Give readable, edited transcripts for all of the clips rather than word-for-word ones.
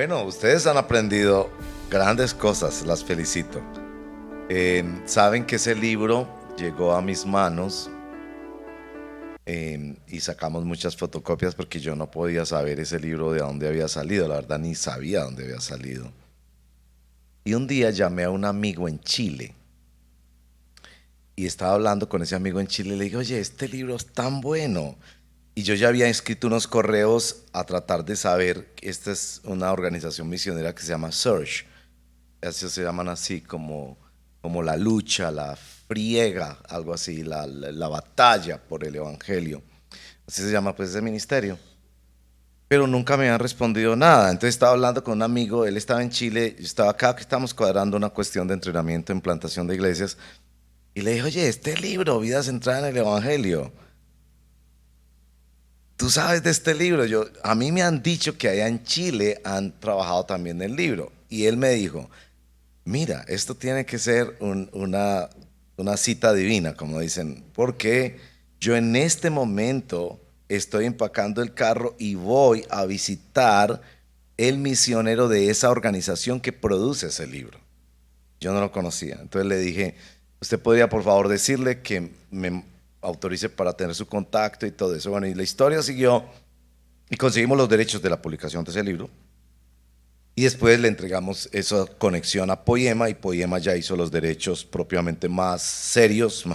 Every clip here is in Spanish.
Bueno, ustedes han aprendido grandes cosas, las felicito. Saben que ese libro llegó a mis manos y sacamos muchas fotocopias porque yo no podía saber ese libro de dónde había salido, la verdad ni sabía dónde había salido. Y un día llamé a un amigo en Chile y estaba hablando con ese amigo en Chile y le dije, oye, este libro es tan bueno. Y yo ya había escrito unos correos a tratar de saber, esta es una organización misionera que se llama Search, así se llaman así como la lucha, la friega, algo así, la batalla por el Evangelio. Así se llama pues ese ministerio. Pero nunca me han respondido nada. Entonces estaba hablando con un amigo, él estaba en Chile, yo estaba acá, que estamos cuadrando una cuestión de entrenamiento en plantación de iglesias. Y le dije, oye, este libro, Vida Centrada en el Evangelio, ¿tú sabes de este libro? A mí me han dicho que allá en Chile han trabajado también el libro. Y él me dijo, mira, esto tiene que ser una cita divina, como dicen, porque yo en este momento estoy empacando el carro y voy a visitar el misionero de esa organización que produce ese libro. Yo no lo conocía. Entonces le dije, usted podría por favor decirle que me autorice para tener su contacto y todo eso. Bueno, y la historia siguió y conseguimos los derechos de la publicación de ese libro. Y después le entregamos esa conexión a Poema y Poema ya hizo los derechos propiamente más serios,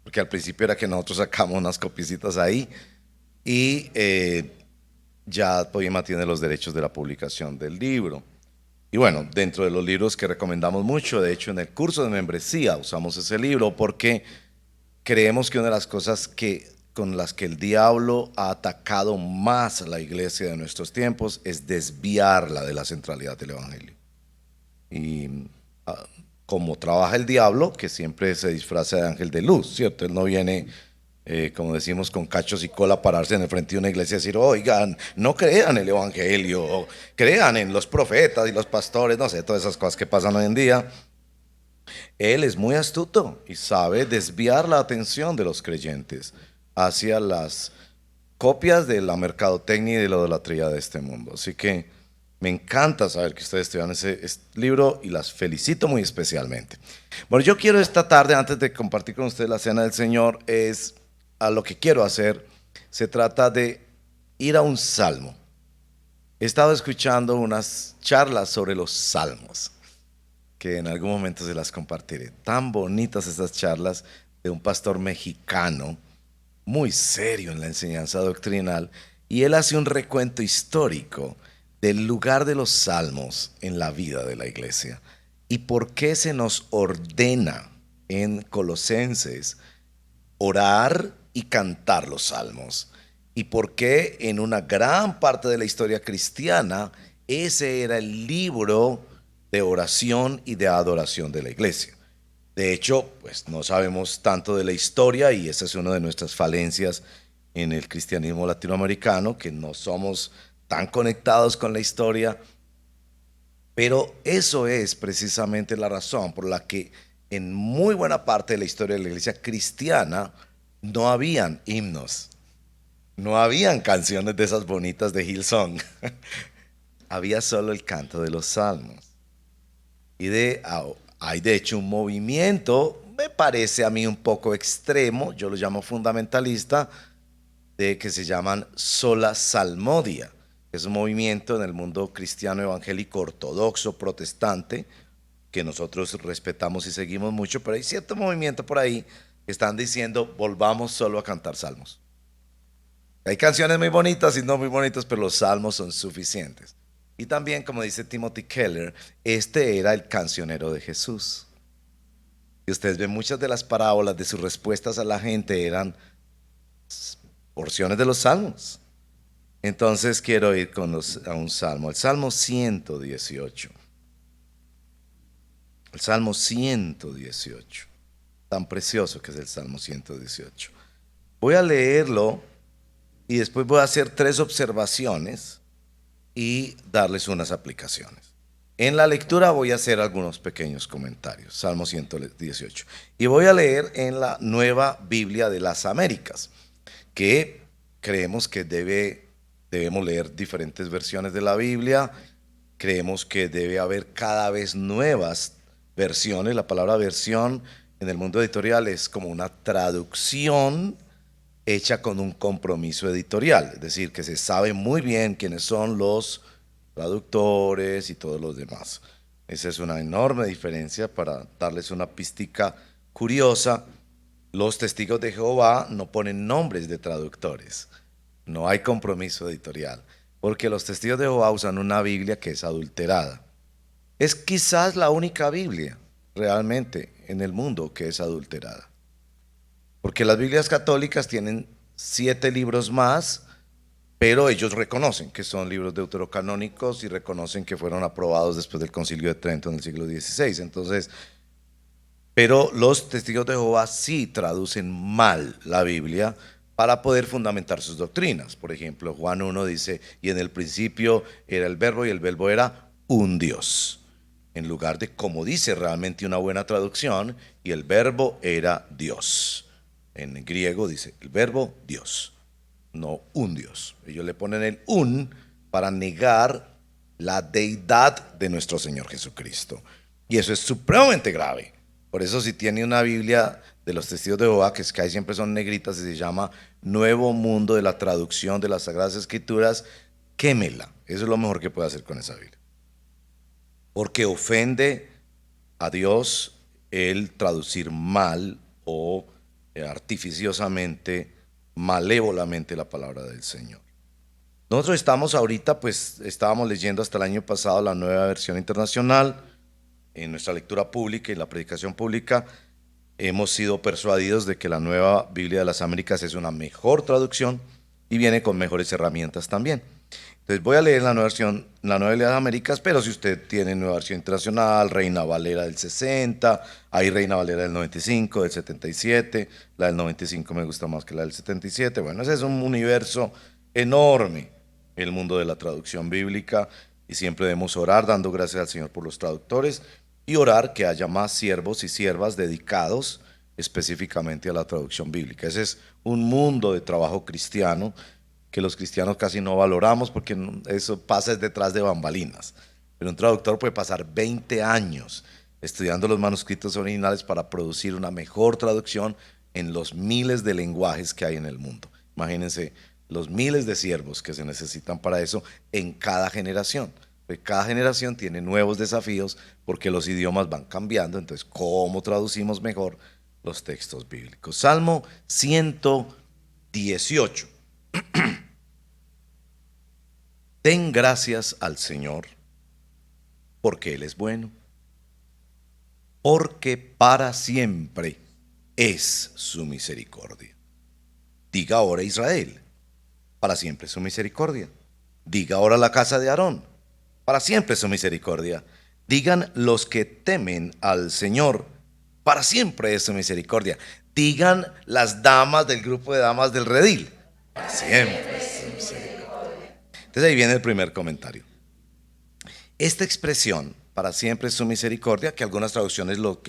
porque al principio era que nosotros sacamos unas copicitas ahí y ya Poema tiene los derechos de la publicación del libro. Y bueno, dentro de los libros que recomendamos mucho, de hecho en el curso de membresía usamos ese libro porque creemos que una de las cosas con las que el diablo ha atacado más a la iglesia de nuestros tiempos es desviarla de la centralidad del Evangelio. Y ah, como trabaja el diablo, que siempre se disfraza de ángel de luz, ¿cierto? Él no viene, como decimos, con cachos y cola a pararse en el frente de una iglesia y decir, oigan, no crean el Evangelio, o crean en los profetas y los pastores, no sé, todas esas cosas que pasan hoy en día. Él es muy astuto y sabe desviar la atención de los creyentes hacia las copias de la mercadotecnia y de la idolatría de este mundo. Así que me encanta saber que ustedes estudian ese libro y las felicito muy especialmente. Bueno, yo quiero esta tarde, antes de compartir con ustedes la cena del Señor, es a lo que quiero hacer. Se trata de ir a un salmo. He estado escuchando unas charlas sobre los salmos que en algún momento se las compartiré. Tan bonitas esas charlas de un pastor mexicano, muy serio en la enseñanza doctrinal, y él hace un recuento histórico del lugar de los salmos en la vida de la iglesia y por qué se nos ordena en Colosenses orar y cantar los salmos y por qué en una gran parte de la historia cristiana ese era el libro de oración y de adoración de la iglesia. De hecho, pues no sabemos tanto de la historia y esa es una de nuestras falencias en el cristianismo latinoamericano, que no somos tan conectados con la historia, pero eso es precisamente la razón por la que en muy buena parte de la historia de la iglesia cristiana no habían himnos, no habían canciones de esas bonitas de Hillsong, había solo el canto de los salmos. Hay de hecho un movimiento, me parece a mí un poco extremo, yo lo llamo fundamentalista, de que se llaman sola salmodia. Es un movimiento en el mundo cristiano evangélico ortodoxo protestante que nosotros respetamos y seguimos mucho, pero hay cierto movimiento por ahí que están diciendo volvamos solo a cantar salmos. Hay canciones muy bonitas y no muy bonitas, pero los salmos son suficientes. Y también, como dice Timothy Keller, este era el cancionero de Jesús. Y ustedes ven muchas de las parábolas de sus respuestas a la gente eran porciones de los salmos. Entonces quiero ir a un salmo, el Salmo 118. El Salmo 118. Tan precioso que es el Salmo 118. Voy a leerlo y después voy a hacer 3 observaciones y darles unas aplicaciones. En la lectura voy a hacer algunos pequeños comentarios, Salmo 118. Y voy a leer en la Nueva Biblia de las Américas, que creemos que debemos leer diferentes versiones de la Biblia creemos que debe haber cada vez nuevas versiones. La palabra versión en el mundo editorial es como una traducción hecha con un compromiso editorial, es decir, que se sabe muy bien quiénes son los traductores y todos los demás. Esa es una enorme diferencia. Para darles una pistica curiosa, los testigos de Jehová no ponen nombres de traductores, no hay compromiso editorial, porque los testigos de Jehová usan una Biblia que es adulterada. Es quizás la única Biblia realmente en el mundo que es adulterada. Porque las Biblias católicas tienen 7 libros más, pero ellos reconocen que son libros deuterocanónicos y reconocen que fueron aprobados después del Concilio de Trento en el siglo XVI. Entonces, pero los testigos de Jehová sí traducen mal la Biblia para poder fundamentar sus doctrinas. Por ejemplo, Juan 1 dice, y en el principio era el verbo y el verbo era un Dios. En lugar de como dice realmente una buena traducción, y el verbo era Dios. En griego dice el verbo Dios, no un Dios. Ellos le ponen el un para negar la deidad de nuestro Señor Jesucristo. Y eso es supremamente grave. Por eso si tiene una Biblia de los testigos de Jehová, que es que ahí siempre son negritas y se llama Nuevo Mundo de la Traducción de las Sagradas Escrituras, quémela. Eso es lo mejor que puede hacer con esa Biblia. Porque ofende a Dios el traducir mal o artificiosamente, malévolamente la palabra del Señor. Nosotros estamos ahorita, pues estábamos leyendo hasta el año pasado la Nueva Versión Internacional. En nuestra lectura pública y la predicación pública hemos sido persuadidos de que la Nueva Biblia de las Américas es una mejor traducción y viene con mejores herramientas también. Entonces voy a leer la nueva Biblia de las Américas, pero si usted tiene Nueva Versión Internacional, Reina Valera del 60, hay Reina Valera del 95, del 77, la del 95 me gusta más que la del 77. Bueno, ese es un universo enorme, el mundo de la traducción bíblica, y siempre debemos orar dando gracias al Señor por los traductores y orar que haya más siervos y siervas dedicados específicamente a la traducción bíblica. Ese es un mundo de trabajo cristiano que los cristianos casi no valoramos porque eso pasa detrás de bambalinas. Pero un traductor puede pasar 20 años estudiando los manuscritos originales para producir una mejor traducción en los miles de lenguajes que hay en el mundo. Imagínense los miles de siervos que se necesitan para eso en cada generación. Cada generación tiene nuevos desafíos porque los idiomas van cambiando. Entonces, ¿cómo traducimos mejor los textos bíblicos? Salmo 118. Den gracias al Señor, porque Él es bueno, porque para siempre es su misericordia. Diga ahora Israel, para siempre es su misericordia. Diga ahora la casa de Aarón, para siempre es su misericordia. Digan los que temen al Señor, para siempre es su misericordia. Digan las damas del grupo de damas del redil, para siempre es su misericordia. Entonces ahí viene el primer comentario. Esta expresión, para siempre es su misericordia, que algunas traducciones lo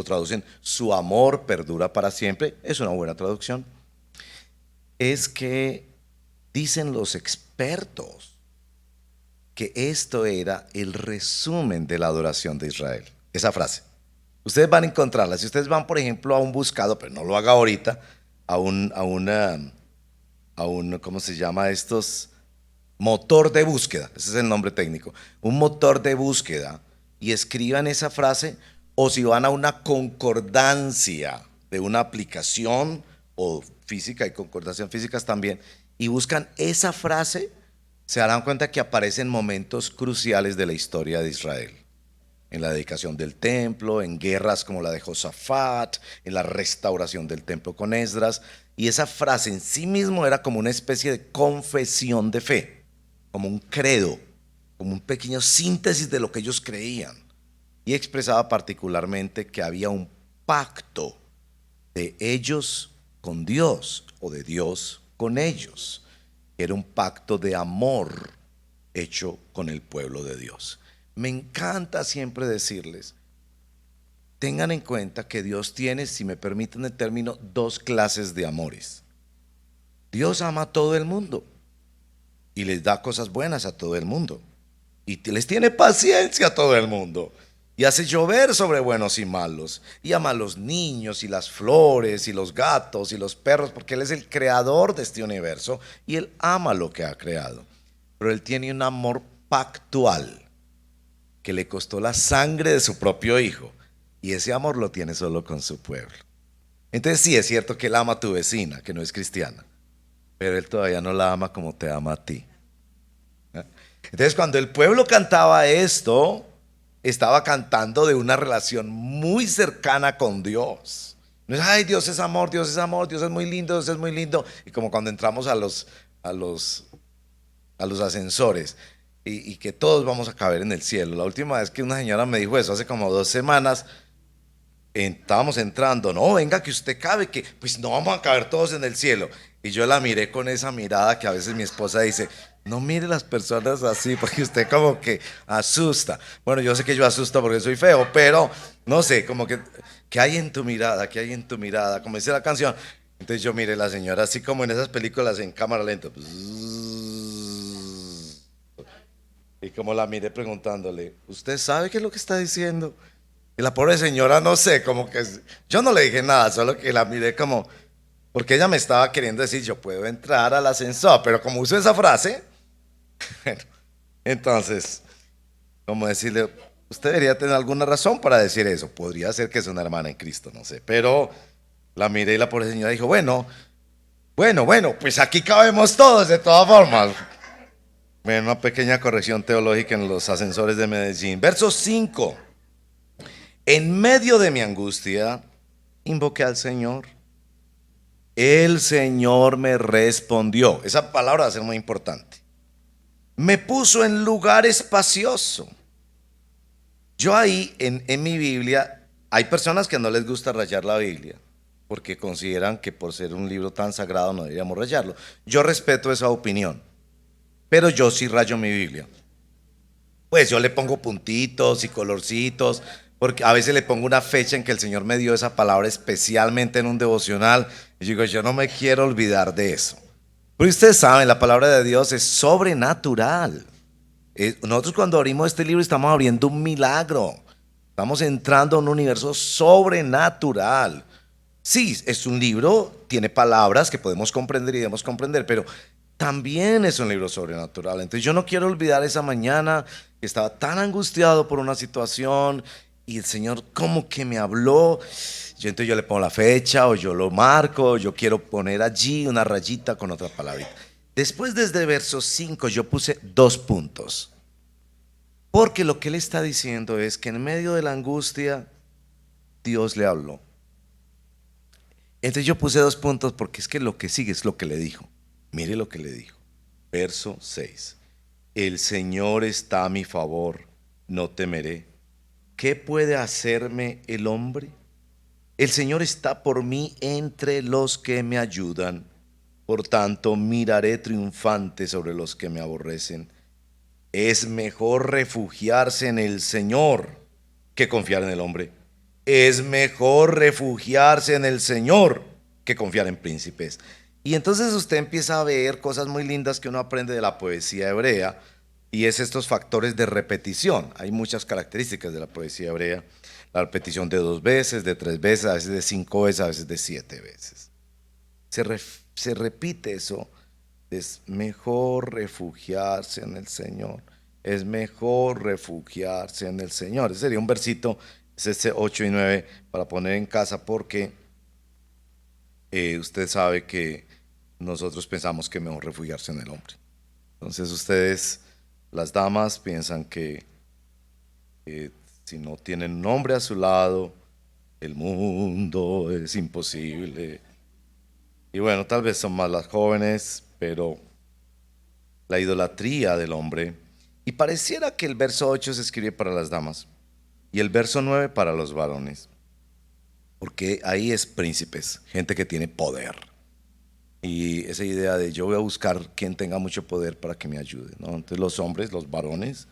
traducen, su amor perdura para siempre, es una buena traducción. Es que dicen los expertos que esto era el resumen de la adoración de Israel. Esa frase. Ustedes van a encontrarla. Si ustedes van, por ejemplo, a un buscado, pero no lo haga ahorita, a un ¿cómo se llama estos? Motor de búsqueda, ese es el nombre técnico, un motor de búsqueda, y escriban esa frase, o si van a una concordancia de una aplicación o física, hay concordancias físicas también, y buscan esa frase, se darán cuenta que aparecen momentos cruciales de la historia de Israel. En la dedicación del templo, en guerras como la de Josafat, en la restauración del templo con Esdras, y esa frase en sí mismo era como una especie de confesión de fe, como un credo, como un pequeño síntesis de lo que ellos creían, y expresaba particularmente que había un pacto de ellos con Dios o de Dios con ellos. Era un pacto de amor hecho con el pueblo de Dios. Me encanta siempre decirles, tengan en cuenta que Dios tiene, si me permiten el término, 2 clases de amores. Dios ama a todo el mundo y les da cosas buenas a todo el mundo. y les tiene paciencia a todo el mundo. Y hace llover sobre buenos y malos. Y ama a los niños y las flores y los gatos y los perros, porque Él es el creador de este universo y Él ama lo que ha creado. Pero Él tiene un amor pactual que le costó la sangre de su propio hijo. Y ese amor lo tiene solo con su pueblo. Entonces sí, es cierto que Él ama a tu vecina, que no es cristiana, pero Él todavía no la ama como te ama a ti. Entonces cuando el pueblo cantaba esto, estaba cantando de una relación muy cercana con Dios. No es, ay, Dios es amor, Dios es amor, Dios es muy lindo, Dios es muy lindo. Y como cuando entramos a los, a los ascensores y que todos vamos a caber en el cielo. La última vez que una señora me dijo eso, hace como 2 semanas, estábamos entrando, no, venga que usted cabe, que pues no vamos a caber todos en el cielo. Y yo la miré con esa mirada que a veces mi esposa dice, no mire las personas así, porque usted como que asusta. Bueno, yo sé que yo asusto porque soy feo, pero no sé, como que, ¿qué hay en tu mirada? ¿Qué hay en tu mirada? Como dice la canción. Entonces yo miré a la señora así como en esas películas en cámara lenta. Y como la miré preguntándole, ¿usted sabe qué es lo que está diciendo? Y la pobre señora, no sé, como que yo no le dije nada, solo que la miré como, porque ella me estaba queriendo decir, yo puedo entrar al ascensor, pero como uso esa frase, bueno, entonces, como decirle, usted debería tener alguna razón para decir eso. Podría ser que es una hermana en Cristo, no sé, pero la miré y la pobre señora dijo, bueno, pues aquí cabemos todos de todas formas. Bueno, una pequeña corrección teológica en los ascensores de Medellín. Verso 5. En medio de mi angustia, invoqué al Señor. El Señor me respondió. Esa palabra va a ser muy importante. Me puso en lugar espacioso. Yo ahí en mi Biblia, hay personas que no les gusta rayar la Biblia, porque consideran que por ser un libro tan sagrado no deberíamos rayarlo. Yo respeto esa opinión, pero yo sí rayo mi Biblia. Pues yo le pongo puntitos y colorcitos, porque a veces le pongo una fecha en que el Señor me dio esa palabra especialmente en un devocional. Y yo digo, yo no me quiero olvidar de eso. Pero ustedes saben, la palabra de Dios es sobrenatural. Nosotros cuando abrimos este libro estamos abriendo un milagro. Estamos entrando a un universo sobrenatural. Sí, es un libro, tiene palabras que podemos comprender y debemos comprender, pero también es un libro sobrenatural. Entonces yo no quiero olvidar esa mañana que estaba tan angustiado por una situación y el Señor como que me habló. Entonces yo le pongo la fecha o yo lo marco, yo quiero poner allí una rayita con otra palabrita. Después desde verso 5 yo puse 2 puntos. Porque lo que él está diciendo es que en medio de la angustia Dios le habló. Entonces yo puse 2 puntos porque es que lo que sigue es lo que le dijo. Mire lo que le dijo. Verso 6. El Señor está a mi favor, no temeré. ¿Qué puede hacerme el hombre? El Señor está por mí entre los que me ayudan. Por tanto, miraré triunfante sobre los que me aborrecen. Es mejor refugiarse en el Señor que confiar en el hombre. Es mejor refugiarse en el Señor que confiar en príncipes. Y entonces usted empieza a ver cosas muy lindas que uno aprende de la poesía hebrea, y es estos factores de repetición. Hay muchas características de la poesía hebrea. La repetición de 2 veces, de 3 veces, a veces de 5 veces, a veces de 7 veces. Se repite eso. Es mejor refugiarse en el Señor. Es mejor refugiarse en el Señor. Ese sería un versito, es este 8 y 9 para poner en casa, porque usted sabe que nosotros pensamos que es mejor refugiarse en el hombre. Entonces ustedes, las damas, piensan que si no tienen un hombre a su lado, el mundo es imposible. Y bueno, tal vez son más las jóvenes, pero la idolatría del hombre. Y pareciera que el verso 8 se escribe para las damas y el verso 9 para los varones, porque ahí es príncipes, gente que tiene poder. Y esa idea de yo voy a buscar quien tenga mucho poder para que me ayude, ¿no? Entonces los hombres, los varones,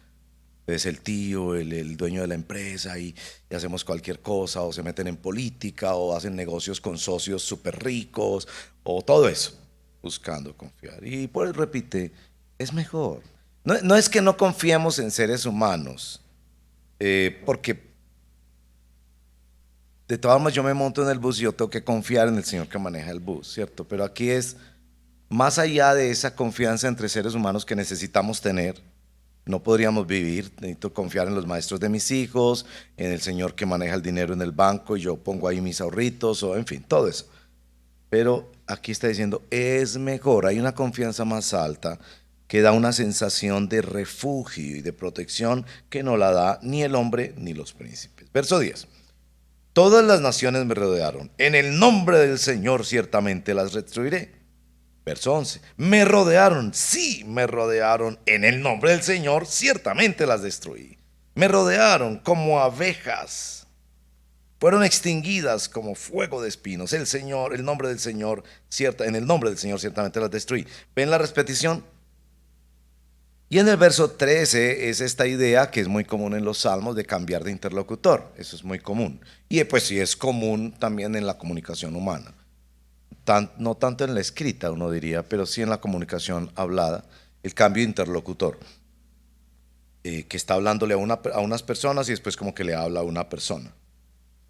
es el tío, el dueño de la empresa y hacemos cualquier cosa, o se meten en política, o hacen negocios con socios súper ricos, o todo eso, buscando confiar. Y por eso repite, es mejor. No es que no confiemos en seres humanos, porque de todas formas yo me monto en el bus y yo tengo que confiar en el señor que maneja el bus, ¿cierto? Pero aquí es más allá de esa confianza entre seres humanos que necesitamos tener. No podríamos vivir, necesito confiar en los maestros de mis hijos, en el señor que maneja el dinero en el banco y yo pongo ahí mis ahorritos, o en fin, todo eso. Pero aquí está diciendo, es mejor, hay una confianza más alta que da una sensación de refugio y de protección que no la da ni el hombre ni los príncipes. Verso 10. Todas las naciones me rodearon. En el nombre del Señor ciertamente las destruiré. Verso 11. Me rodearon, sí, me rodearon. En el nombre del Señor ciertamente las destruí. Me rodearon como abejas. Fueron extinguidas como fuego de espinos. El Señor, el nombre del Señor, en el nombre del Señor ciertamente las destruí. ¿Ven la repetición? Y en el verso 13 es esta idea que es muy común en los salmos de cambiar de interlocutor. Eso es muy común. Y pues sí es común también en la comunicación humana. No tanto en la escrita, uno diría, pero sí en la comunicación hablada, el cambio de interlocutor, que está hablándole a unas personas y después como que le habla a una persona,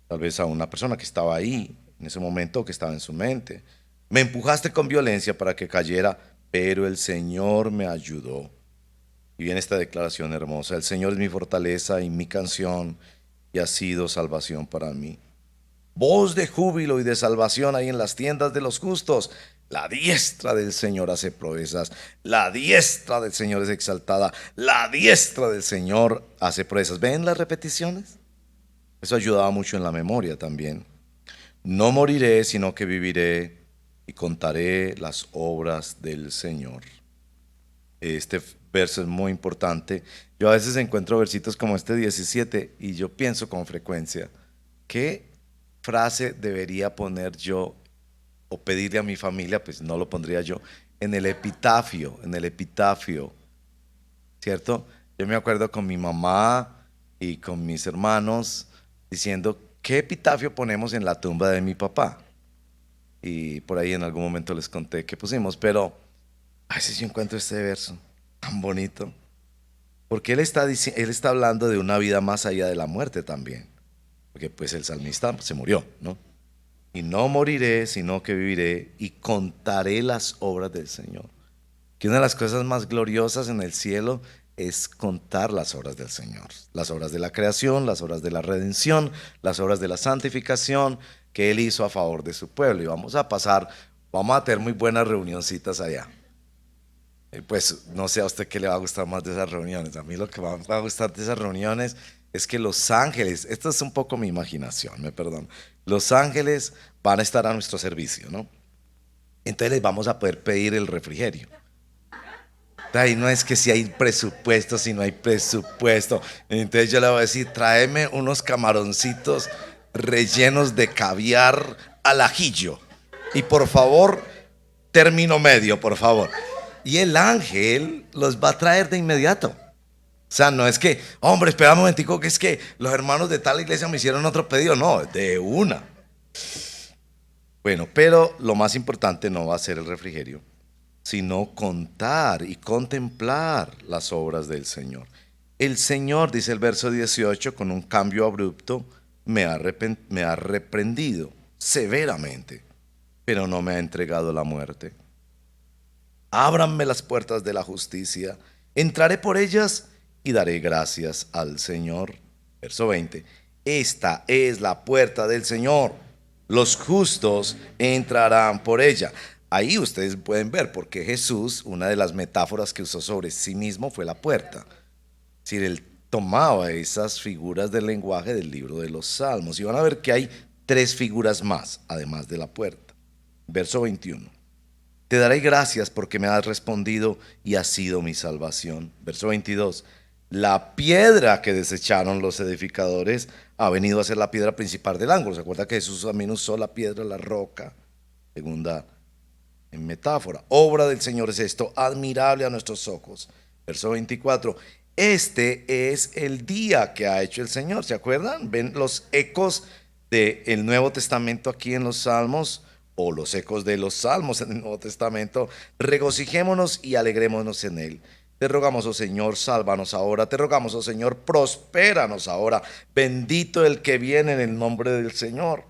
tal vez a una persona que estaba ahí en ese momento, que estaba en su mente. Me empujaste con violencia para que cayera, pero el Señor me ayudó. Y viene esta declaración hermosa: el Señor es mi fortaleza y mi canción, y ha sido salvación para mí. Voz de júbilo y de salvación hay en las tiendas de los justos. La diestra del Señor hace proezas. La diestra del Señor es exaltada. La diestra del Señor hace proezas. ¿Ven las repeticiones? Eso ayudaba mucho en la memoria también. No moriré, sino que viviré y contaré las obras del Señor. Este verso es muy importante. Yo a veces encuentro versitos como este 17 y yo pienso con frecuencia, ¿qué frase debería poner yo o pedirle a mi familia? Pues no lo pondría yo en el epitafio, ¿cierto? Yo me acuerdo con mi mamá y con mis hermanos diciendo, ¿qué epitafio ponemos en la tumba de mi papá? Y por ahí en algún momento les conté qué pusimos, pero a veces yo encuentro este verso tan bonito, porque él está hablando de una vida más allá de la muerte también, porque pues el salmista se murió, ¿no? Y no moriré, sino que viviré y contaré las obras del Señor. Que una de las cosas más gloriosas en el cielo es contar las obras del Señor. Las obras de la creación, las obras de la redención, las obras de la santificación que Él hizo a favor de su pueblo. Y vamos a tener muy buenas reunioncitas allá. Pues no sé a usted qué le va a gustar más de esas reuniones. A mí lo que me va a gustar de esas reuniones es que los ángeles, esto es un poco mi imaginación, me perdón, los ángeles van a estar a nuestro servicio, ¿no? Entonces les vamos a poder pedir el refrigerio. Ahí no es que si hay presupuesto, si no hay presupuesto. Entonces yo le voy a decir, tráeme unos camaroncitos rellenos de caviar al ajillo. Y por favor, término medio, por favor. Y el ángel los va a traer de inmediato. O sea, no es que, hombre, espera un momentico, que es que los hermanos de tal iglesia me hicieron otro pedido. No, de una. Bueno, pero lo más importante no va a ser el refrigerio, sino contar y contemplar las obras del Señor. El Señor, dice el verso 18, con un cambio abrupto, me ha reprendido severamente, pero no me ha entregado la muerte. Ábranme las puertas de la justicia, entraré por ellas y daré gracias al Señor. Verso 20. Esta es la puerta del Señor. Los justos entrarán por ella. Ahí ustedes pueden ver porque Jesús, una de las metáforas que usó sobre sí mismo fue la puerta. Es decir, él tomaba esas figuras del lenguaje del libro de los Salmos. Y van a ver que hay tres figuras más, además de la puerta. Verso 21. Te daré gracias porque me has respondido y has sido mi salvación. Verso 22. La piedra que desecharon los edificadores ha venido a ser la piedra principal del ángulo. ¿Se acuerda que Jesús también usó la piedra, la roca? Segunda en metáfora. Obra del Señor es esto, admirable a nuestros ojos. Verso 24. Este es el día que ha hecho el Señor. ¿Se acuerdan? ¿Ven los ecos del Nuevo Testamento aquí en los Salmos? O los ecos de los Salmos en el Nuevo Testamento. Regocijémonos y alegrémonos en él. Te rogamos, oh Señor, sálvanos ahora. Te rogamos, oh Señor, prospéranos ahora. Bendito el que viene en el nombre del Señor.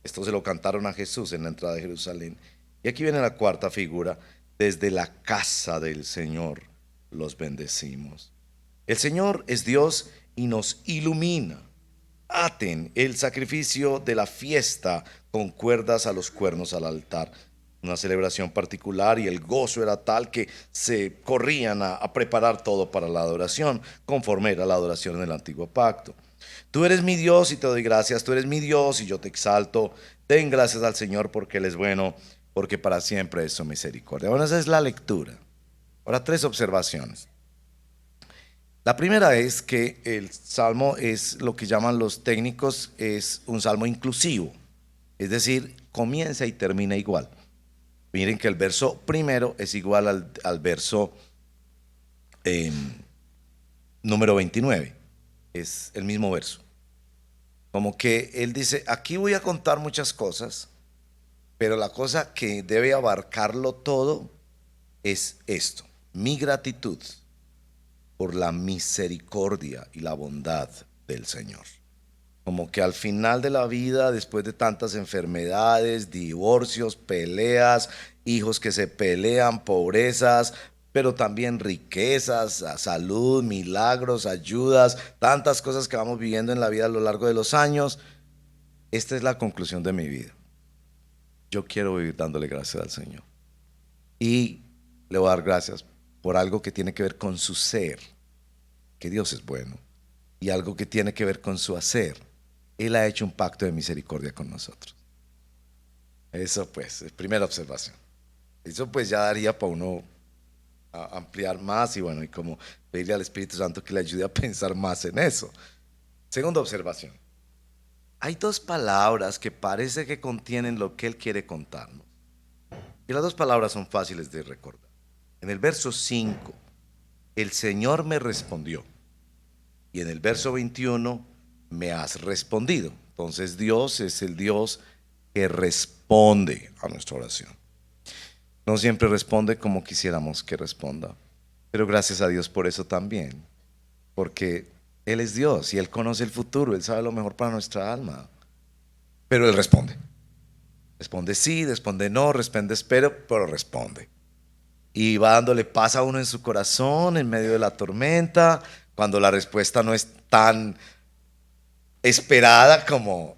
Esto se lo cantaron a Jesús en la entrada de Jerusalén. Y aquí viene la cuarta figura. Desde la casa del Señor los bendecimos. El Señor es Dios y nos ilumina. Aten el sacrificio de la fiesta con cuerdas a los cuernos al altar. Una celebración particular, y el gozo era tal que se corrían a preparar todo para la adoración, conforme era la adoración en el antiguo pacto. Tú eres mi Dios y te doy gracias, tú eres mi Dios y yo te exalto. Den gracias al Señor porque Él es bueno, porque para siempre es su misericordia. Bueno, esa es la lectura. Ahora, tres observaciones. La primera es que el salmo es lo que llaman los técnicos, es un salmo inclusivo, es decir, comienza y termina igual. Miren que el verso primero es igual al verso número 29, es el mismo verso. Como que él dice, aquí voy a contar muchas cosas, pero la cosa que debe abarcarlo todo es esto: mi gratitud por la misericordia y la bondad del Señor. Como que al final de la vida, después de tantas enfermedades, divorcios, peleas, hijos que se pelean, pobrezas, pero también riquezas, salud, milagros, ayudas, tantas cosas que vamos viviendo en la vida a lo largo de los años, esta es la conclusión de mi vida. Yo quiero vivir dándole gracias al Señor. Y le voy a dar gracias por algo que tiene que ver con su ser, que Dios es bueno, y algo que tiene que ver con su hacer. Él ha hecho un pacto de misericordia con nosotros. Eso pues, es primera observación. Eso pues ya daría para uno ampliar más y bueno, y como pedirle al Espíritu Santo que le ayude a pensar más en eso. Segunda observación. Hay dos palabras que parece que contienen lo que Él quiere contarnos. Y las dos palabras son fáciles de recordar. En el verso 5, el Señor me respondió. Y en el verso 21, me has respondido. Entonces Dios es el Dios que responde a nuestra oración. No siempre responde como quisiéramos que responda, pero gracias a Dios por eso también, porque Él es Dios y Él conoce el futuro, Él sabe lo mejor para nuestra alma, pero Él responde. Responde sí, responde no, responde espero, pero responde. Y va dándole paz a uno en su corazón en medio de la tormenta, cuando la respuesta no es tan esperada como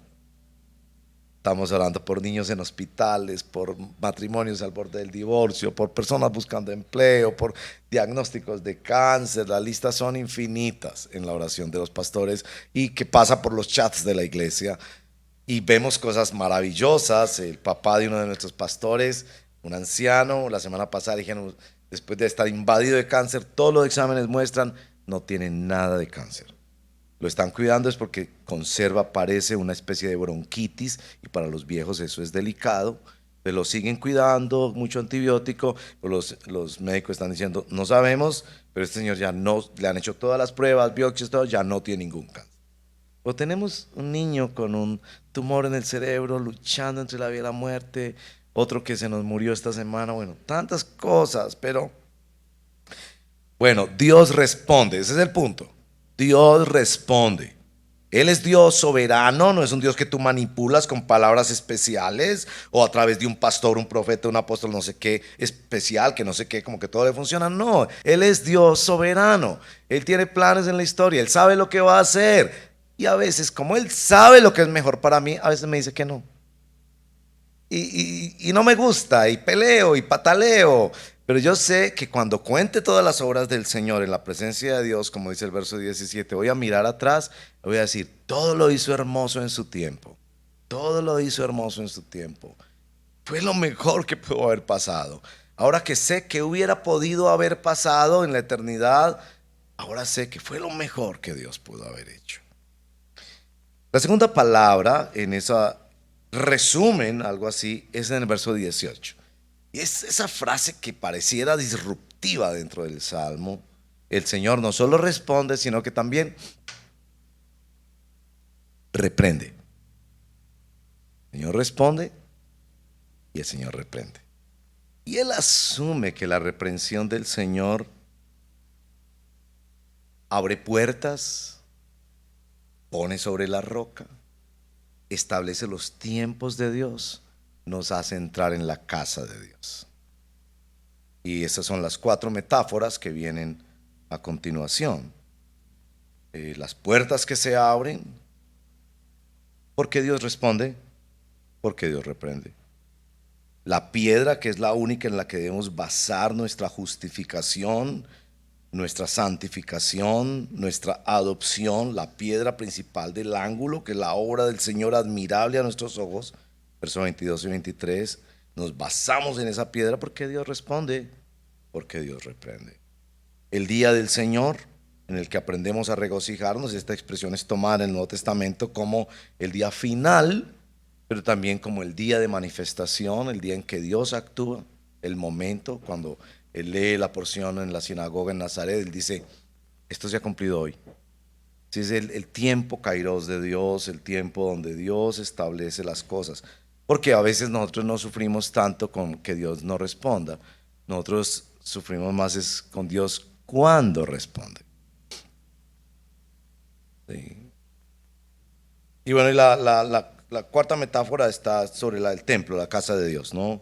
estamos orando por niños en hospitales, por matrimonios al borde del divorcio, por personas buscando empleo, por diagnósticos de cáncer. Las listas son infinitas en la oración de los pastores y que pasa por los chats de la iglesia. Y vemos cosas maravillosas. El papá de uno de nuestros pastores, un anciano, la semana pasada dijeron, después de estar invadido de cáncer, todos los exámenes muestran no tiene nada de cáncer. Lo están cuidando es porque conserva, parece, una especie de bronquitis y para los viejos eso es delicado. Lo siguen cuidando, mucho antibiótico, los médicos están diciendo, no sabemos, pero este señor ya no, le han hecho todas las pruebas, biopsias, todo, ya no tiene ningún cáncer. O tenemos un niño con un tumor en el cerebro luchando entre la vida y la muerte, otro que se nos murió esta semana, bueno, tantas cosas, pero bueno, Dios responde, ese es el punto. Dios responde. Él es Dios soberano, no es un Dios que tú manipulas con palabras especiales o a través de un pastor, un profeta, un apóstol, no sé qué especial, que no sé qué, como que todo le funciona. No, Él es Dios soberano. Él tiene planes en la historia, Él sabe lo que va a hacer. Y a veces, como Él sabe lo que es mejor para mí, a veces me dice que no. Y no me gusta, y peleo, y pataleo. Pero yo sé que cuando cuente todas las obras del Señor en la presencia de Dios, como dice el verso 17, voy a mirar atrás, voy a decir, todo lo hizo hermoso en su tiempo. Todo lo hizo hermoso en su tiempo. Fue lo mejor que pudo haber pasado. Ahora que sé que hubiera podido haber pasado en la eternidad, ahora sé que fue lo mejor que Dios pudo haber hecho. La segunda palabra en esa resumen, algo así, es en el verso 18. Y es esa frase que pareciera disruptiva dentro del Salmo. El Señor no solo responde, sino que también reprende. El Señor responde y el Señor reprende. Y Él asume que la reprensión del Señor abre puertas, pone sobre la roca, establece los tiempos de Dios, nos hace entrar en la casa de Dios. Y esas son las 4 metáforas que vienen a continuación. Las puertas que se abren, porque Dios responde, porque Dios reprende. La piedra, que es la única en la que debemos basar nuestra justificación, nuestra santificación, nuestra adopción, la piedra principal del ángulo, que es la obra del Señor admirable a nuestros ojos, versos 22 y 23, nos basamos en esa piedra porque Dios responde, porque Dios reprende. El día del Señor, en el que aprendemos a regocijarnos, esta expresión es tomada en el Nuevo Testamento como el día final, pero también como el día de manifestación, el día en que Dios actúa, el momento cuando él lee la porción en la sinagoga en Nazaret, él dice, esto se ha cumplido hoy. Si es el tiempo kairos de Dios, el tiempo donde Dios establece las cosas. Porque a veces nosotros no sufrimos tanto con que Dios no responda. Nosotros sufrimos más es con Dios cuando responde. Sí. Y bueno, y la cuarta metáfora está sobre el templo, la casa de Dios, ¿no?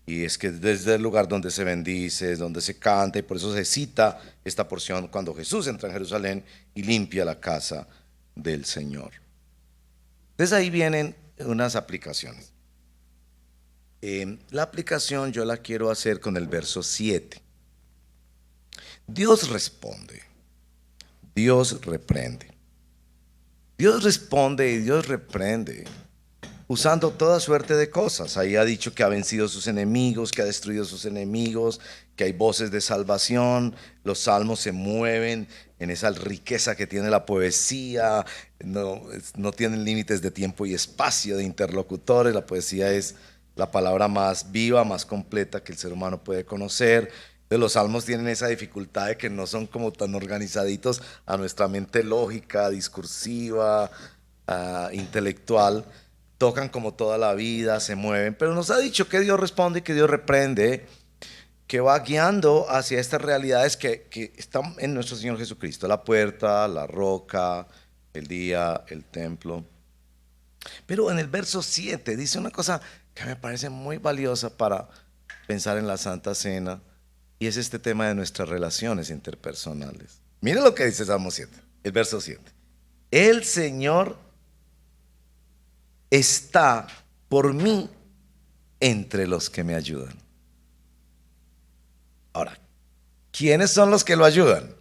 Y es que desde el lugar donde se bendice, donde se canta, y por eso se cita esta porción cuando Jesús entra en Jerusalén y limpia la casa del Señor. Desde ahí vienen unas aplicaciones. La aplicación yo la quiero hacer con el verso 7. Dios responde, Dios reprende. Dios responde y Dios reprende usando toda suerte de cosas. Ahí ha dicho que ha vencido sus enemigos, que ha destruido sus enemigos, que hay voces de salvación. Los salmos se mueven en esa riqueza que tiene la poesía. No tienen límites de tiempo y espacio, de interlocutores. La poesía es la palabra más viva, más completa que el ser humano puede conocer. De los salmos tienen esa dificultad de que no son como tan organizaditos a nuestra mente lógica, discursiva, intelectual. Tocan como toda la vida, se mueven, pero nos ha dicho que Dios responde y que Dios reprende, que va guiando hacia estas realidades que están en nuestro Señor Jesucristo, la puerta, la roca, el día, el templo. Pero en el verso 7 dice una cosa que me parece muy valiosa para pensar en la Santa Cena, y es este tema de nuestras relaciones interpersonales. Mire lo que dice Salmo 7, el verso 7. El Señor está por mí entre los que me ayudan. Ahora, ¿quiénes son los que lo ayudan?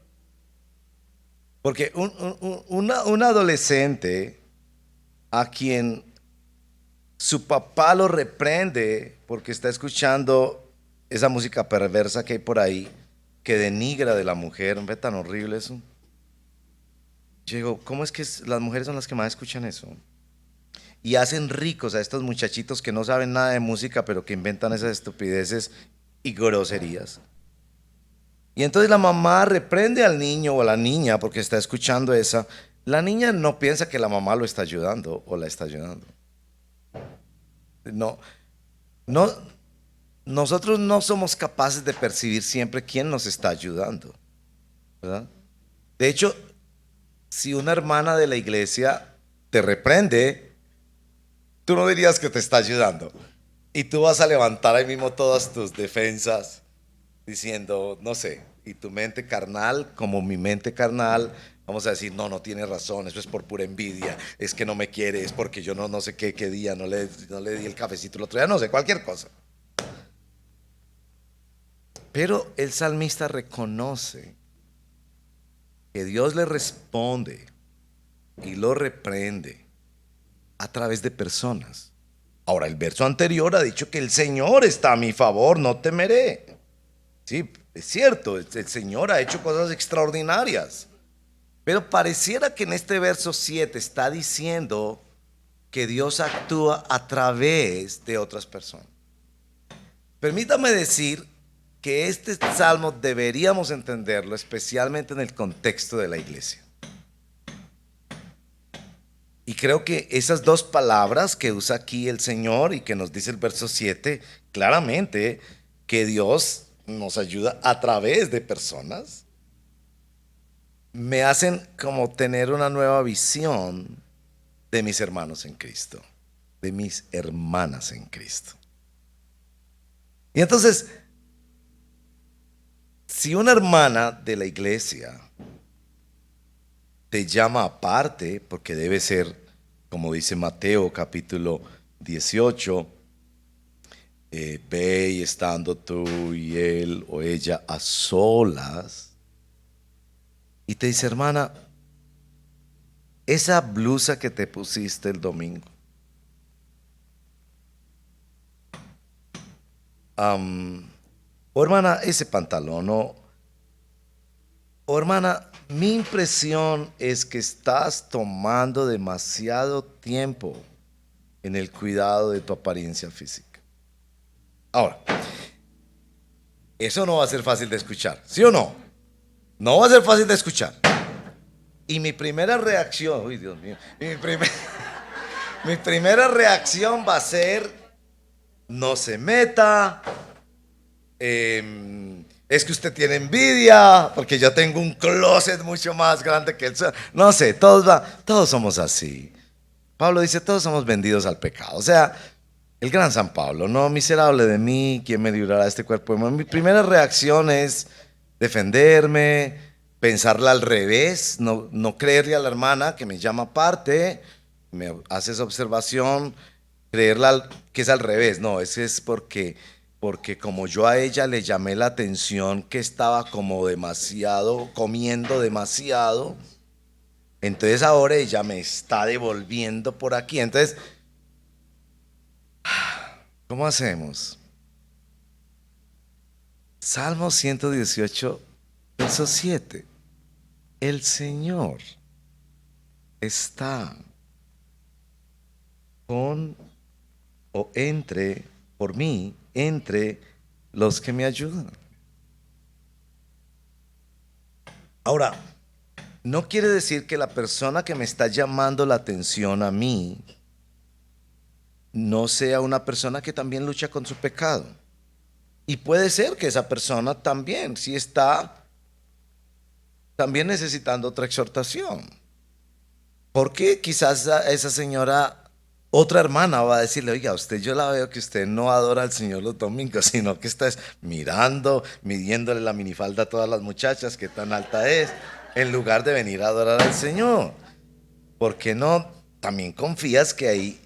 Porque un adolescente a quien su papá lo reprende porque está escuchando esa música perversa que hay por ahí, que denigra de la mujer, ¿ve tan horrible eso? Yo digo, ¿cómo es que las mujeres son las que más escuchan eso? Y hacen ricos a estos muchachitos que no saben nada de música, pero que inventan esas estupideces y groserías. Y entonces la mamá reprende al niño o a la niña porque está escuchando esa. La niña no piensa que la mamá lo está ayudando o la está ayudando. No, no, nosotros no somos capaces de percibir siempre quién nos está ayudando, ¿verdad? De hecho, si una hermana de la iglesia te reprende, tú no dirías que te está ayudando. Y tú vas a levantar ahí mismo todas tus defensas diciendo, no sé, y tu mente carnal, como mi mente carnal, vamos a decir, no, no tiene razón, eso es por pura envidia, es que no me quiere, es porque yo no sé qué día, no le di el cafecito el otro día, no sé, cualquier cosa. Pero el salmista reconoce que Dios le responde y lo reprende a través de personas. Ahora, el verso anterior ha dicho que el Señor está a mi favor, no temeré. Sí, es cierto, el Señor ha hecho cosas extraordinarias. Pero pareciera que en este verso 7 está diciendo que Dios actúa a través de otras personas. Permítame decir que este salmo deberíamos entenderlo especialmente en el contexto de la iglesia. Y creo que esas dos palabras que usa aquí el Señor y que nos dice el verso 7, claramente que Dios nos ayuda a través de personas. me hacen como tener una nueva visión de mis hermanos en Cristo, de mis hermanas en Cristo. Y entonces, si una hermana de la iglesia te llama aparte, porque debe ser, como dice Mateo capítulo 18, ve y estando tú y él o ella a solas, y te dice, hermana, esa blusa que te pusiste el domingo, o hermana, ese pantalón, o hermana, mi impresión es que estás tomando demasiado tiempo en el cuidado de tu apariencia física. Ahora, eso no va a ser fácil de escuchar, ¿sí o no? No va a ser fácil de escuchar. Y mi primera reacción, uy Dios mío, mi primera reacción va a ser, no se meta, es que usted tiene envidia, porque yo tengo un closet mucho más grande que el suyo. No sé, todos somos así. Pablo dice, todos somos vendidos al pecado. O sea, el gran San Pablo, no, miserable de mí, ¿quién me librará de este cuerpo? Mi primera reacción es defenderme, pensarla al revés, no creerle a la hermana que me llama aparte, me hace esa observación, creerla que es al revés. No, ese es porque como yo a ella le llamé la atención que estaba como demasiado, comiendo demasiado, entonces ahora ella me está devolviendo por aquí. Entonces, ¿cómo hacemos? Salmo 118, verso 7. El Señor está con o entre, por mí, entre los que me ayudan. Ahora, no quiere decir que la persona que me está llamando la atención a mí no sea una persona que también lucha con su pecado. Y puede ser que esa persona también, si está también necesitando otra exhortación. Porque quizás esa señora, otra hermana va a decirle, oiga, usted yo la veo que usted no adora al Señor los domingos, sino que está mirando, midiéndole la minifalda a todas las muchachas, qué tan alta es, en lugar de venir a adorar al Señor. ¿Por qué no también confías que hay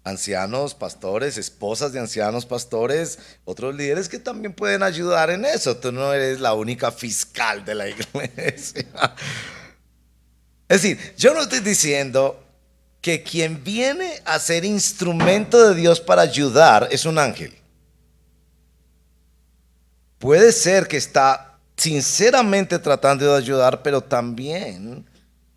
ancianos pastores, esposas de ancianos pastores, otros líderes que también pueden ayudar en eso? Tú no eres la única fiscal de la iglesia. Es decir, yo no estoy diciendo que quien viene a ser instrumento de Dios para ayudar es un ángel. Puede ser que está sinceramente tratando de ayudar, pero también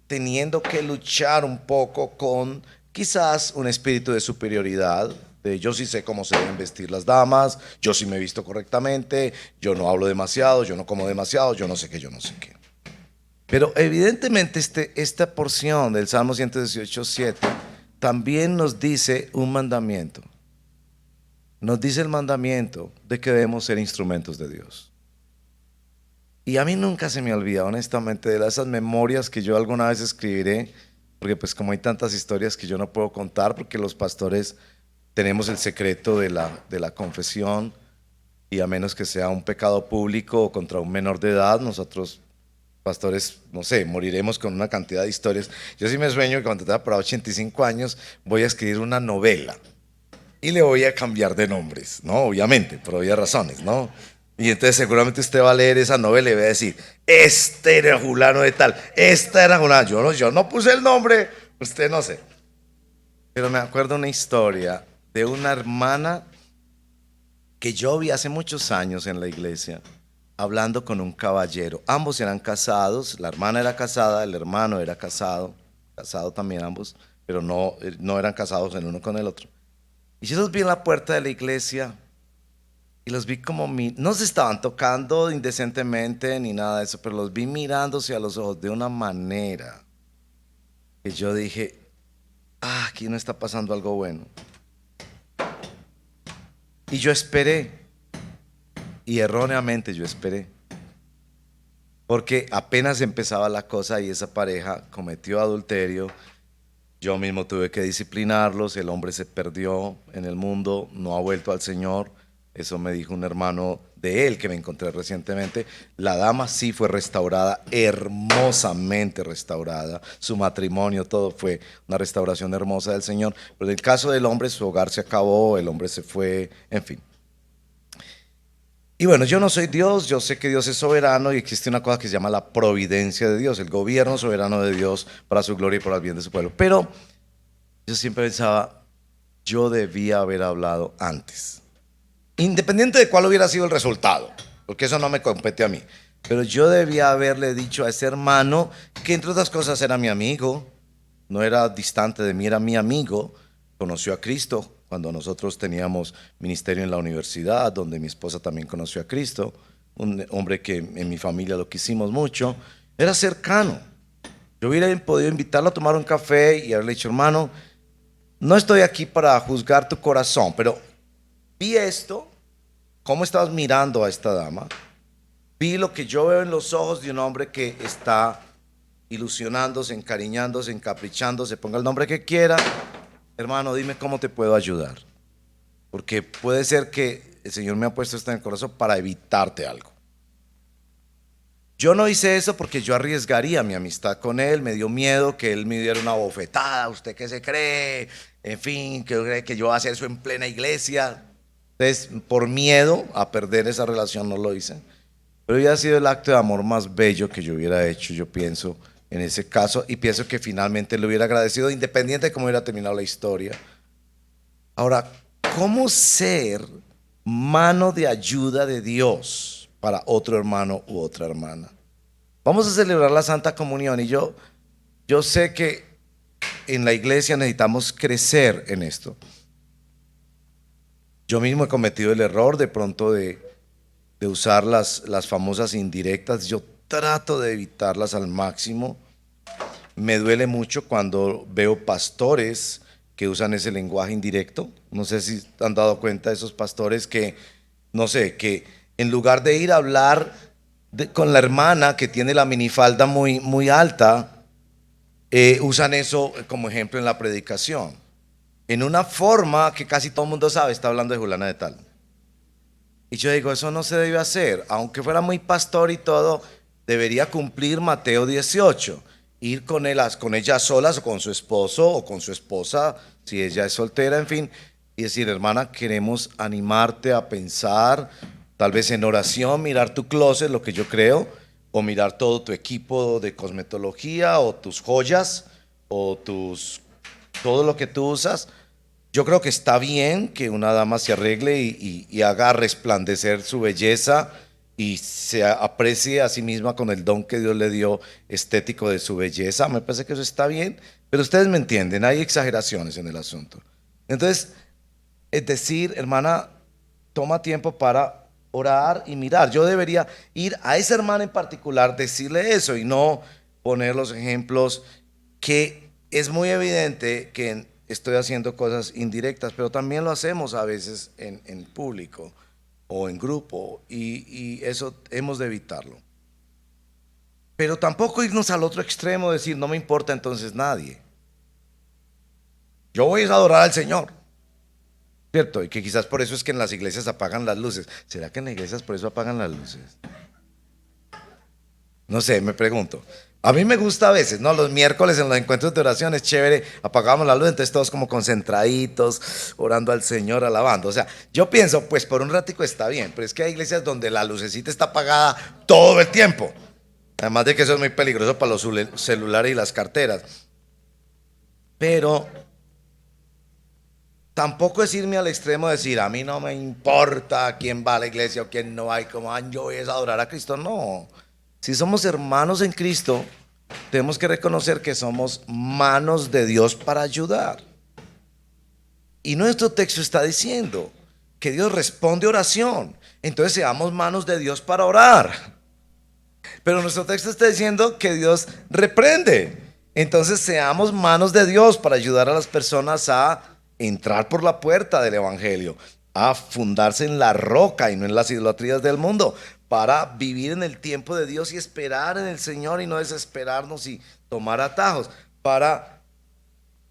teniendo que luchar un poco con quizás un espíritu de superioridad, de yo sí sé cómo se deben vestir las damas, yo sí me he visto correctamente, yo no hablo demasiado, yo no como demasiado, yo no sé qué, yo no sé qué. Pero evidentemente esta porción del Salmo 118:7 también nos dice un mandamiento. Nos dice el mandamiento de que debemos ser instrumentos de Dios. Y a mí nunca se me olvida, honestamente, de esas memorias que yo alguna vez escribiré, porque pues como hay tantas historias que yo no puedo contar, porque los pastores tenemos el secreto de la confesión, y a menos que sea un pecado público o contra un menor de edad, nosotros pastores, no sé, moriremos con una cantidad de historias. Yo sí me sueño que cuando tenga por 85 años voy a escribir una novela y le voy a cambiar de nombres, ¿no? Obviamente, por obvias razones, ¿no? Y entonces seguramente usted va a leer esa novela y va a decir, este era fulano de tal, esta era fulano. Yo no puse el nombre, usted no sé. Pero me acuerdo una historia de una hermana que yo vi hace muchos años en la iglesia, hablando con un caballero. Ambos eran casados, la hermana era casada, el hermano era casado, casado también ambos, pero no eran casados el uno con el otro. Y yo los vi en la puerta de la iglesia y los vi como, no se estaban tocando indecentemente ni nada de eso, pero los vi mirándose a los ojos de una manera que yo dije, aquí no está pasando algo bueno. Y yo esperé, y erróneamente yo esperé. porque apenas empezaba la cosa y esa pareja cometió adulterio. Yo mismo tuve que disciplinarlos, el hombre se perdió en el mundo, no ha vuelto al Señor. Eso me dijo un hermano de él que me encontré recientemente. La dama sí fue restaurada, hermosamente restaurada. Su matrimonio, todo fue una restauración hermosa del Señor. Pero en el caso del hombre, su hogar se acabó, el hombre se fue, en fin. Y bueno, yo no soy Dios, yo sé que Dios es soberano y existe una cosa que se llama la providencia de Dios, el gobierno soberano de Dios para su gloria y para el bien de su pueblo. Pero yo siempre pensaba, yo debía haber hablado antes, independiente de cuál hubiera sido el resultado, porque eso no me compete a mí. Pero yo debía haberle dicho a ese hermano, que entre otras cosas era mi amigo, no era distante de mí, era mi amigo, conoció a Cristo cuando nosotros teníamos ministerio en la universidad, donde mi esposa también conoció a Cristo, un hombre que en mi familia lo quisimos mucho, era cercano. Yo hubiera podido invitarlo a tomar un café y haberle dicho, hermano, no estoy aquí para juzgar tu corazón, pero vi esto, cómo estabas mirando a esta dama, vi lo que yo veo en los ojos de un hombre que está ilusionándose, encariñándose, encaprichándose, ponga el nombre que quiera. Hermano, dime cómo te puedo ayudar, porque puede ser que el Señor me ha puesto esto en el corazón para evitarte algo. Yo no hice eso porque yo arriesgaría mi amistad con él, me dio miedo que él me diera una bofetada, ¿usted qué se cree? En fin, que cree que yo voy a hacer eso en plena iglesia. Entonces, por miedo a perder esa relación no lo hice. Pero hubiera sido el acto de amor más bello que yo hubiera hecho, yo pienso, en ese caso, y pienso que finalmente le hubiera agradecido, independiente de cómo hubiera terminado la historia. Ahora, ¿cómo ser mano de ayuda de Dios para otro hermano u otra hermana? Vamos a celebrar la Santa Comunión y yo sé que en la iglesia necesitamos crecer en esto. Yo mismo he cometido el error de pronto de usar las famosas indirectas. Yo trato de evitarlas al máximo. Me duele mucho cuando veo pastores que usan ese lenguaje indirecto. No sé si han dado cuenta de esos pastores que, no sé, que en lugar de ir a hablar con la hermana que tiene la minifalda muy, muy alta, usan eso como ejemplo en la predicación. En una forma que casi todo el mundo sabe, está hablando de Juliana de tal. Y yo digo, eso no se debe hacer. Aunque fuera muy pastor y todo, debería cumplir Mateo 18. Ir con ella solas o con su esposo o con su esposa, si ella es soltera, en fin. Y decir, hermana, queremos animarte a pensar, tal vez en oración, mirar tu closet, lo que yo creo, o mirar todo tu equipo de cosmetología, o tus joyas, o todo lo que tú usas. Yo creo que está bien que una dama se arregle y haga resplandecer su belleza y se aprecie a sí misma con el don que Dios le dio estético de su belleza. Me parece que eso está bien, pero ustedes me entienden, hay exageraciones en el asunto. Entonces, es decir, hermana, toma tiempo para orar y mirar. Yo debería ir a esa hermana en particular, decirle eso y no poner los ejemplos, que es muy evidente que estoy haciendo cosas indirectas, pero también lo hacemos a veces en público o en grupo y eso hemos de evitarlo. Pero tampoco irnos al otro extremo, decir no me importa entonces nadie. Yo voy a adorar al Señor, ¿cierto? Y que quizás por eso es que en las iglesias apagan las luces. ¿Será que en las iglesias por eso apagan las luces? No sé, me pregunto. A mí me gusta a veces, ¿no? Los miércoles en los encuentros de oración es chévere, apagamos la luz, entonces todos como concentraditos, orando al Señor, alabando. O sea, yo pienso, pues por un ratico está bien, pero es que hay iglesias donde la lucecita está apagada todo el tiempo. Además de que eso es muy peligroso para los celulares y las carteras. Pero tampoco es irme al extremo de decir, a mí no me importa quién va a la iglesia o quién no va y cómo yo voy a adorar a Cristo. No. Si somos hermanos en Cristo, tenemos que reconocer que somos manos de Dios para ayudar. Y nuestro texto está diciendo que Dios responde oración. Entonces seamos manos de Dios para orar. Pero nuestro texto está diciendo que Dios reprende. Entonces seamos manos de Dios para ayudar a las personas a entrar por la puerta del evangelio, a fundarse en la roca y no en las idolatrías del mundo, para vivir en el tiempo de Dios y esperar en el Señor y no desesperarnos y tomar atajos, para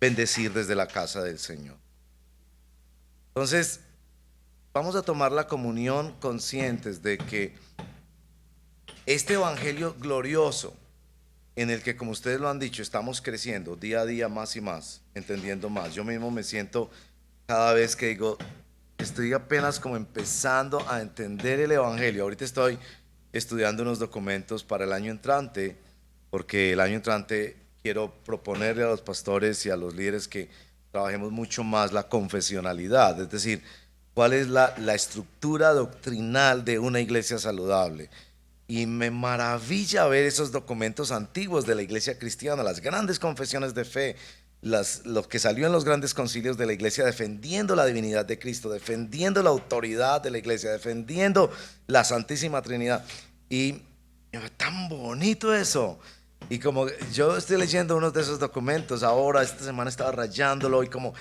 bendecir desde la casa del Señor. Entonces, vamos a tomar la comunión conscientes de que este evangelio glorioso, en el que, como ustedes lo han dicho, estamos creciendo día a día más y más, entendiendo más. Yo mismo me siento cada vez que digo, estoy apenas como empezando a entender el evangelio. Ahorita estoy estudiando unos documentos para el año entrante, porque el año entrante quiero proponerle a los pastores y a los líderes que trabajemos mucho más la confesionalidad, es decir, cuál es la estructura doctrinal de una iglesia saludable. Y me maravilla ver esos documentos antiguos de la iglesia cristiana, las grandes confesiones de fe, lo que salió en los grandes concilios de la iglesia, defendiendo la divinidad de Cristo, defendiendo la autoridad de la iglesia, defendiendo la Santísima Trinidad. Y tan bonito eso. Y como yo estoy leyendo unos de esos documentos ahora, esta semana estaba rayándolo y como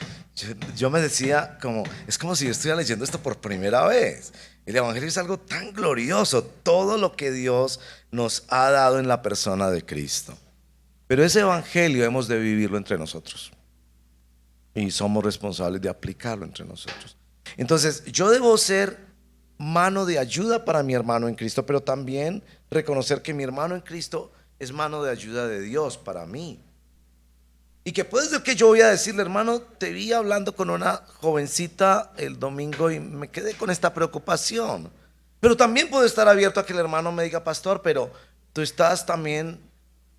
yo me decía, como es como si yo estuviera leyendo esto por primera vez. El evangelio es algo tan glorioso, todo lo que Dios nos ha dado en la persona de Cristo. Pero ese evangelio hemos de vivirlo entre nosotros y somos responsables de aplicarlo entre nosotros. Entonces, yo debo ser mano de ayuda para mi hermano en Cristo, pero también reconocer que mi hermano en Cristo es mano de ayuda de Dios para mí. Y que puede ser que yo voy a decirle, hermano, te vi hablando con una jovencita el domingo y me quedé con esta preocupación. Pero también puedo estar abierto a que el hermano me diga, pastor, pero tú estás también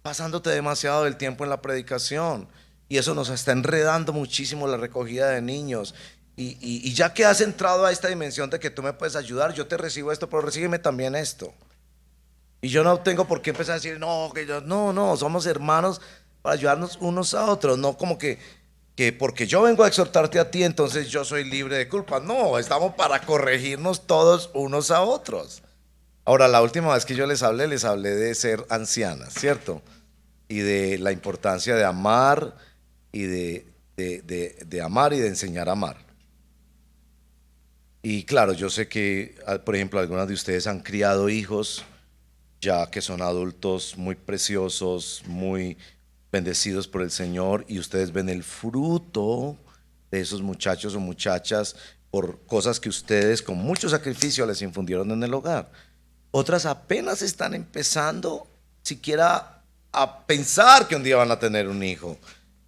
pasándote demasiado del tiempo en la predicación y eso nos está enredando muchísimo la recogida de niños. Y ya que has entrado a esta dimensión de que tú me puedes ayudar, yo te recibo esto, pero recíbeme también esto. Y yo no tengo por qué empezar a decir, no, que yo, no, somos hermanos para ayudarnos unos a otros, no como que porque yo vengo a exhortarte a ti, entonces yo soy libre de culpa. No, estamos para corregirnos todos unos a otros. Ahora, la última vez que yo les hablé de ser ancianas, ¿cierto? Y de la importancia de amar y de amar y de enseñar a amar. Y claro, yo sé que, por ejemplo, algunas de ustedes han criado hijos ya que son adultos muy preciosos, muy bendecidos por el Señor, y ustedes ven el fruto de esos muchachos o muchachas por cosas que ustedes con mucho sacrificio les infundieron en el hogar. Otras apenas están empezando siquiera a pensar que un día van a tener un hijo.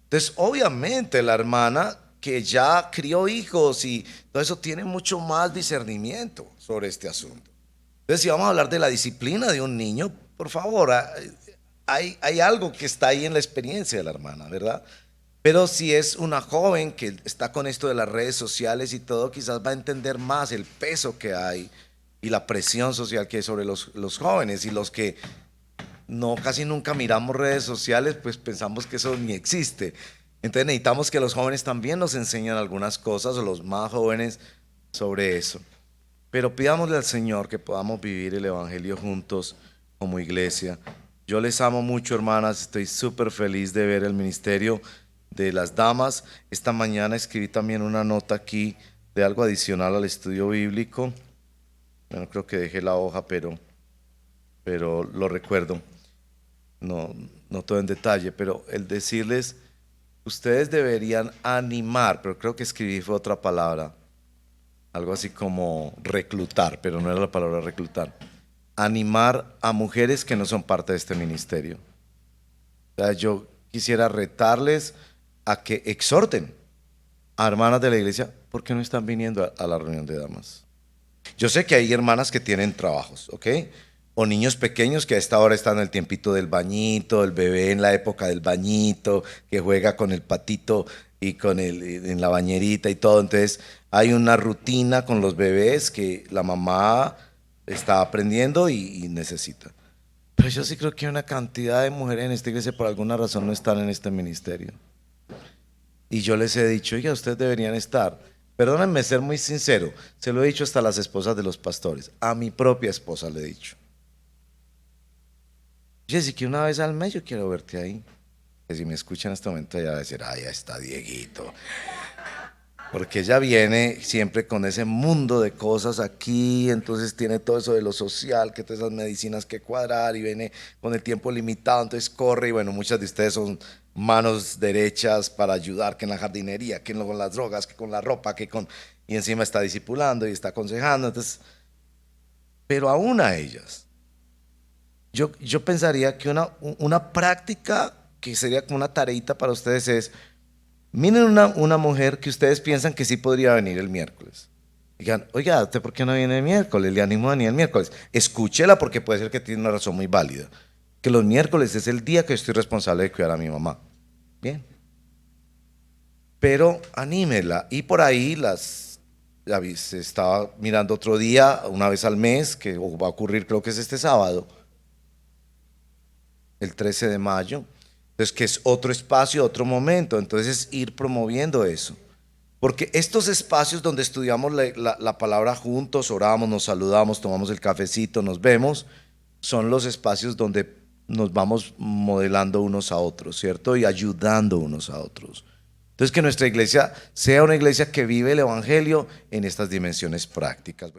Entonces, obviamente, la hermana que ya crió hijos y todo eso tiene mucho más discernimiento sobre este asunto. Entonces, si vamos a hablar de la disciplina de un niño, por favor, hay algo que está ahí en la experiencia de la hermana, ¿verdad? Pero si es una joven que está con esto de las redes sociales y todo, quizás va a entender más el peso que hay y la presión social que hay sobre los jóvenes, y los que no casi nunca miramos redes sociales, pues pensamos que eso ni existe. Entonces necesitamos que los jóvenes también nos enseñen algunas cosas, o los más jóvenes, sobre eso. Pero pidámosle al Señor que podamos vivir el evangelio juntos como iglesia. Yo les amo mucho, hermanas, estoy súper feliz de ver el ministerio de las damas. Esta mañana escribí también una nota aquí de algo adicional al estudio bíblico. Bueno, creo que dejé la hoja, pero lo recuerdo. No todo en detalle, pero el decirles, ustedes deberían animar, pero creo que escribí fue otra palabra, algo así como reclutar, pero no era la palabra reclutar. Animar a mujeres que no son parte de este ministerio. O sea, yo quisiera retarles a que exhorten a hermanas de la iglesia, ¿por qué no están viniendo a la reunión de damas? Yo sé que hay hermanas que tienen trabajos, ¿ok? O niños pequeños que a esta hora están en el tiempito del bañito, el bebé en la época del bañito, que juega con el patito y en la bañerita y todo. Entonces hay una rutina con los bebés que la mamá está aprendiendo y necesita. Pero yo sí creo que hay una cantidad de mujeres en esta iglesia por alguna razón no están en este ministerio. Y yo les he dicho, oiga, ustedes deberían estar. Perdónenme ser muy sincero, se lo he dicho hasta a las esposas de los pastores, a mi propia esposa le he dicho. Jessy, que una vez al mes yo quiero verte ahí. Que si me escuchan en este momento ya va a decir, ay, ya está Dieguito. Porque ella viene siempre con ese mundo de cosas aquí, entonces tiene todo eso de lo social, que todas esas medicinas que cuadrar y viene con el tiempo limitado, entonces corre y bueno, muchas de ustedes son manos derechas para ayudar, que en la jardinería, que con las drogas, que con la ropa, que con... Y encima está discipulando y está aconsejando, entonces... Pero aún a ellas, yo pensaría que una práctica que sería como una tareita para ustedes es miren una mujer que ustedes piensan que sí podría venir el miércoles. Digan, oiga, ¿usted por qué no viene el miércoles? Le animo a venir el miércoles. Escúchela porque puede ser que tiene una razón muy válida. Que los miércoles es el día que estoy responsable de cuidar a mi mamá. Bien. Pero anímela. Y por ahí se estaba mirando otro día, una vez al mes, que va a ocurrir, creo que es este sábado, el 13 de mayo. Entonces, que es otro espacio, otro momento. Entonces, ir promoviendo eso. Porque estos espacios donde estudiamos la palabra juntos, oramos, nos saludamos, tomamos el cafecito, nos vemos, son los espacios donde nos vamos modelando unos a otros, ¿cierto? Y ayudando unos a otros. Entonces, que nuestra iglesia sea una iglesia que vive el Evangelio en estas dimensiones prácticas.